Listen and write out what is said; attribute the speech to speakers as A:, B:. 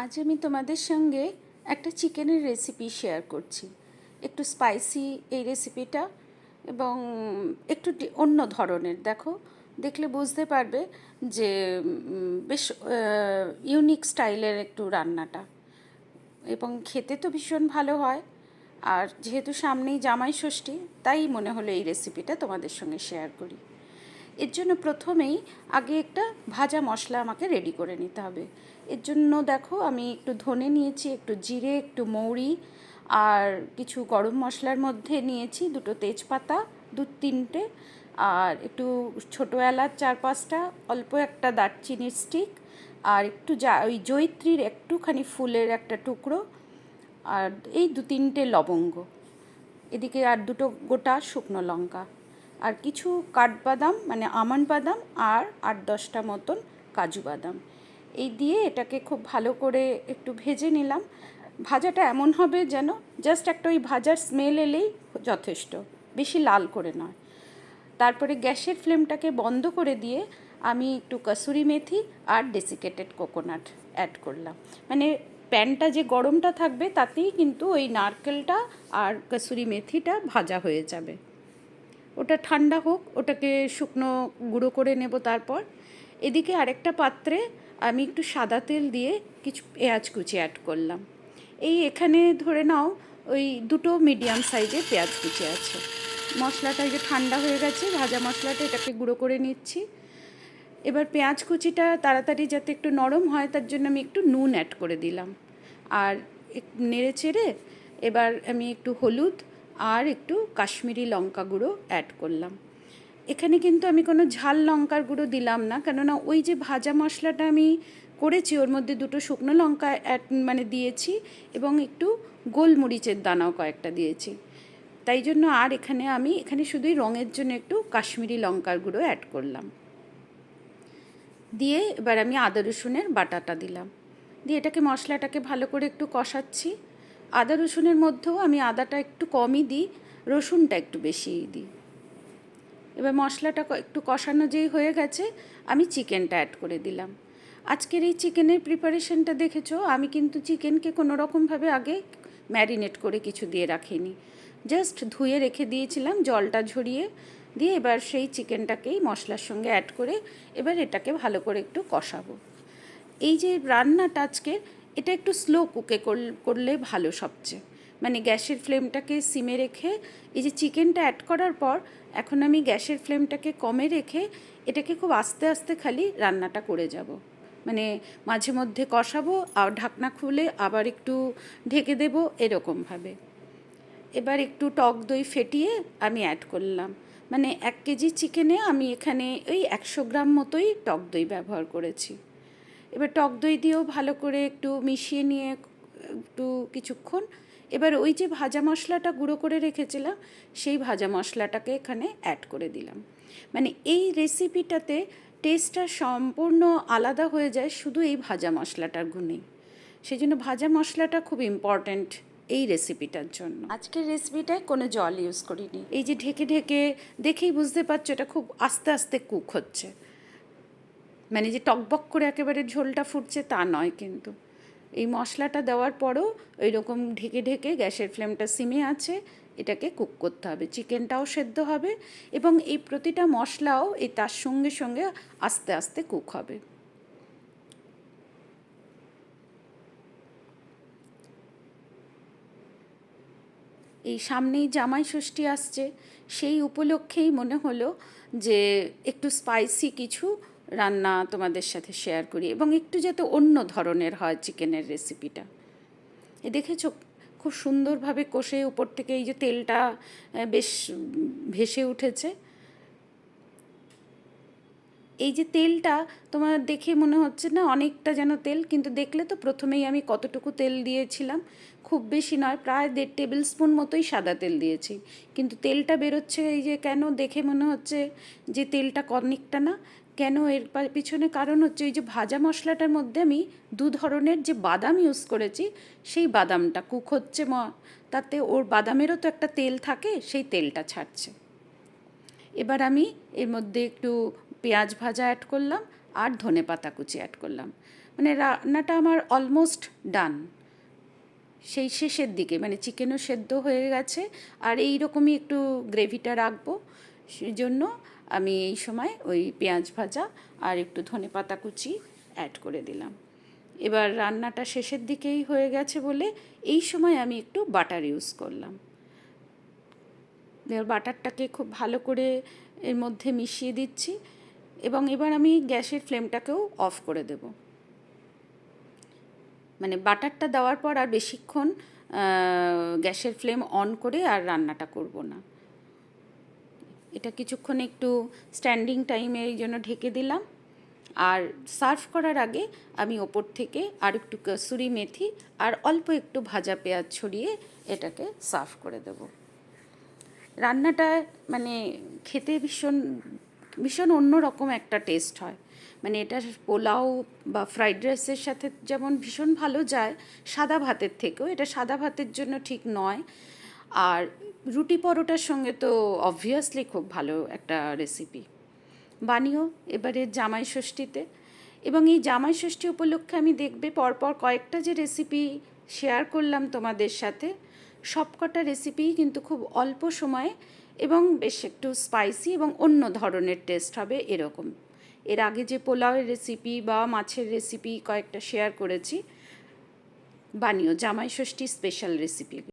A: আজ আমি তোমাদের সঙ্গে একটা চিকেনের রেসিপি শেয়ার করছি। একটু স্পাইসি এই রেসিপিটা এবং একটু অন্য ধরনের। দেখলে বুঝতে পারবে যে বেশ ইউনিক স্টাইলের একটু রান্নাটা, এবং খেতে তো ভীষণ ভালো হয়। আর যেহেতু সামনেই জামাই ষষ্ঠী, তাই মনে হলো এই রেসিপিটা তোমাদের সঙ্গে শেয়ার করি। এর জন্য প্রথমেই আগে একটা ভাজা মশলা আমাকে রেডি করে নিতে হবে। এর জন্য আমি একটু ধনে নিয়েছি, একটু জিরে, একটু মৌরি, আর কিছু গরম মশলার মধ্যে নিয়েছি দুটো তেজপাতা, দু তিনটে, আর একটু ছোটো এলাচ 4-5টা, অল্প একটা দারচিনির স্টিক, আর একটু ওই জয়িত্রীর একটুখানি ফুলের একটা টুকরো, আর এই 2-3টে লবঙ্গ, এদিকে আর দুটো গোটা শুকনো লঙ্কা, আর কিছু কাঠবাদাম মানে আমন্ড বাদাম, আর 8-10টা মতন কাজু বাদাম। এই দিয়ে এটাকে খুব ভালো করে একটু ভেজে নিলাম। ভাজাটা এমন হবে যেন জাস্ট একটা ওই ভাজার স্মেল এলেই যথেষ্ট, বেশি লাল করে নয়। তারপরে গ্যাসের ফ্লেমটাকে বন্ধ করে দিয়ে আমি একটু কসুরি মেথি আর ডেসিকেটেড কোকোনাট অ্যাড করলাম। মানে প্যানটা যে গরমটা থাকবে তাতেই কিন্তু ওই নারকেলটা আর কসুরি মেথিটা ভাজা হয়ে যাবে। ওটা ঠান্ডা হোক, ওটাকে শুকনো গুঁড়ো করে নেব। তারপর এদিকে আরেকটা পাত্রে আমি একটু সাদা তেল দিয়ে কিছু পেঁয়াজ কুচি অ্যাড করলাম। এখানে ধরে নাও ওই দুটো মিডিয়াম সাইজের পেঁয়াজ কুচি আছে। মশলাটা যে ঠান্ডা হয়ে গেছে, ভাজা মশলাটা, এটাকে গুঁড়ো করে নিচ্ছি। এবার পেঁয়াজ কুচিটা তাড়াতাড়ি যাতে একটু নরম হয়, তার জন্য আমি একটু নুন অ্যাড করে দিলাম। আর নেড়ে চেড়ে এবার আমি একটু হলুদ আর একটু কাশ্মীরি লঙ্কা গুঁড়ো অ্যাড করলাম। এখানে কিন্তু আমি কোনো ঝাল লঙ্কার গুঁড়ো দিলাম না, কেননা ওই যে ভাজা মশলাটা আমি করেছি ওর মধ্যে দুটো শুকনো লঙ্কা দিয়েছি, এবং একটু গোলমরিচের দানাও কয়েকটা দিয়েছি। তাই জন্য আর এখানে শুধুই রঙের জন্য একটু কাশ্মীরি লঙ্কার গুঁড়ো অ্যাড করলাম। দিয়ে এবার আমি আদা রসুনের বাটাটা দিলাম, দিয়ে এটাকে মশলাটাকে ভালো করে একটু কষাচ্ছি। আদা রসুনের মধ্যেও আমি আদাটা একটু কমই দিই, রসুনটা একটু বেশিই দিই। এবার মশলাটা একটু কষানো যেই হয়ে গেছে, আমি চিকেনটা অ্যাড করে দিলাম। আজকের এই চিকেনের প্রিপারেশনটা দেখেছো, আমি কিন্তু চিকেনকে কোনো রকমভাবে আগে ম্যারিনেট করে কিছু দিয়ে রাখিনি, জাস্ট ধুয়ে রেখে দিয়েছিলাম জলটা ঝরিয়ে দিয়ে। এবার সেই চিকেনটাকেই মশলার সঙ্গে অ্যাড করে এবার এটাকে ভালো করে একটু কষাবো। এই যে রান্নাটা আজকের, এটা একটু স্লো কুকে করলে ভালো সবচেয়ে। মানে গ্যাসের ফ্লেমটাকে সিমে রেখে এই যে চিকেনটা অ্যাড করার পর এখন আমি গ্যাসের ফ্লেমটাকে কমে রেখে এটাকে খুব আস্তে আস্তে খালি রান্নাটা করে যাব। মানে মাঝে মধ্যে কষাবো, আর ঢাকনা খুলে আবার একটু ঢেকে দেবো, এরকমভাবে। এবার একটু টক দই ফেটিয়ে আমি অ্যাড করলাম। মানে 1 কেজি চিকেনে আমি এখানে ওই 100 গ্রাম মতোই টক দই ব্যবহার করেছি। এবার টক দই দিয়েও ভালো করে একটু মিশিয়ে নিয়ে একটু কিছুক্ষণ এবার ওই যে ভাজা মশলাটা গুঁড়ো করে রেখেছিলাম সেই ভাজা মশলাটাকে এখানে অ্যাড করে দিলাম। মানে এই রেসিপিটাতে টেস্টটা সম্পূর্ণ আলাদা হয়ে যায় শুধু এই ভাজা মশলাটার গুণেই। সেই জন্য ভাজা মশলাটা খুব ইম্পর্ট্যান্ট এই রেসিপিটার জন্য। আজকের রেসিপিটায় কোনো জল ইউজ করিনি। এই যে ঢেকে ঢেকে দেখেই বুঝতে পারছো এটা খুব আস্তে আস্তে কুক হচ্ছে। মানে যে টকবক করে একেবারে ঝোলটা ফুটছে তা নয়, কিন্তু এই মশলাটা দেওয়ার পরও ওই রকম ঢেকে ঢেকে গ্যাসের ফ্লেমটা সিমে আছে, এটাকে কুক করতে হবে। চিকেনটাও সেদ্ধ হবে এবং এই প্রতিটা মশলাও এই তার সঙ্গে সঙ্গে আস্তে আস্তে কুক হবে। এই সামনেই জামাই ষষ্ঠী আসছে, সেই উপলক্ষেই মনে হলো যে একটু স্পাইসি কিছু রান্না তোমাদের সাথে শেয়ার করি, এবং একটু যাতে অন্য ধরনের হয় চিকেনের রেসিপিটা। দেখেছো খুব সুন্দরভাবে কষে উপর থেকে এই যে তেলটা বেশ ভেসে উঠেছে। এই যে তেলটা তোমার দেখে মনে হচ্ছে না অনেকটা যেন তেল, কিন্তু দেখলে তো প্রথমেই আমি কতটুকু তেল দিয়েছিলাম, খুব বেশি নয়, প্রায় 1.5 টেবিল স্পুন মতোই সাদা তেল দিয়েছি। কিন্তু তেলটা বেরোচ্ছে এই যে কেন, দেখে মনে হচ্ছে যে তেলটা অনেকটা না কেন, এর পিছনে কারণ হচ্ছে ওই যে ভাজা মশলাটার মধ্যে আমি 2 ধরনের যে বাদাম ইউজ করেছি, সেই বাদামটা কুক হচ্ছে, তাতে ওর বাদামেরও তো একটা তেল থাকে, সেই তেলটা ছাড়ছে। এবার আমি এর মধ্যে একটু পেঁয়াজ ভাজা অ্যাড করলাম আর ধনেপাতা কুচি অ্যাড করলাম। মানে রান্নাটা আমার অলমোস্ট ডান, সেই শেষের দিকে, মানে চিকেনও সেদ্ধ হয়ে গেছে আর এই রকমই একটু গ্রেভিটা রাখবো, সেই জন্য আমি এই সময় ওই পেঁয়াজ ভাজা আর একটু ধনেপাতা কুচি অ্যাড করে দিলাম। এবার রান্নাটা শেষের দিকেই হয়ে গেছে বলে এই সময় আমি একটু বাটার ইউজ করলাম। এবার বাটারটাকে খুব ভালো করে এর মধ্যে মিশিয়ে দিচ্ছি এবং এবার আমি গ্যাসের ফ্লেমটাকেও অফ করে দেব। মানে বাটারটা দেওয়ার পর আর বেশিক্ষণ গ্যাসের ফ্লেম অন করে আর রান্নাটা করব না। এটা কিছুক্ষণ একটু স্ট্যান্ডিং টাইমে এই জন্য ঢেকে দিলাম। আর সার্ভ করার আগে আমি ওপর থেকে আর একটু কসুরি মেথি আর অল্প একটু ভাজা পেঁয়াজ ছড়িয়ে এটাকে সার্ভ করে দেব। রান্নাটা মানে খেতে ভীষণ ভীষণ অন্যরকম একটা টেস্ট হয়। মানে এটা পোলাও বা ফ্রাইড রাইসের সাথে যেমন ভীষণ ভালো যায়, সাদা ভাতের থেকেও এটা সাদা ভাতের জন্য ঠিক নয়। আর রুটি পরোটার সঙ্গে তো অবভিয়াসলি খুব ভালো একটা রেসিপি। বানিও এবারে জামাই ষষ্ঠীতে। এবং এই জামাই ষষ্ঠী উপলক্ষে আমি দেখবে পরপর কয়েকটা যে রেসিপি শেয়ার করলাম তোমাদের সাথে, সবকটা রেসিপিই কিন্তু খুব অল্প সময়ে এবং বেশ একটু স্পাইসি এবং অন্য ধরনের টেস্ট হবে এরকম। এর আগে যে পোলাওয়ের রেসিপি বা মাছের রেসিপি কয়েকটা শেয়ার করেছি, বানিও জামাই ষষ্ঠী স্পেশাল রেসিপি।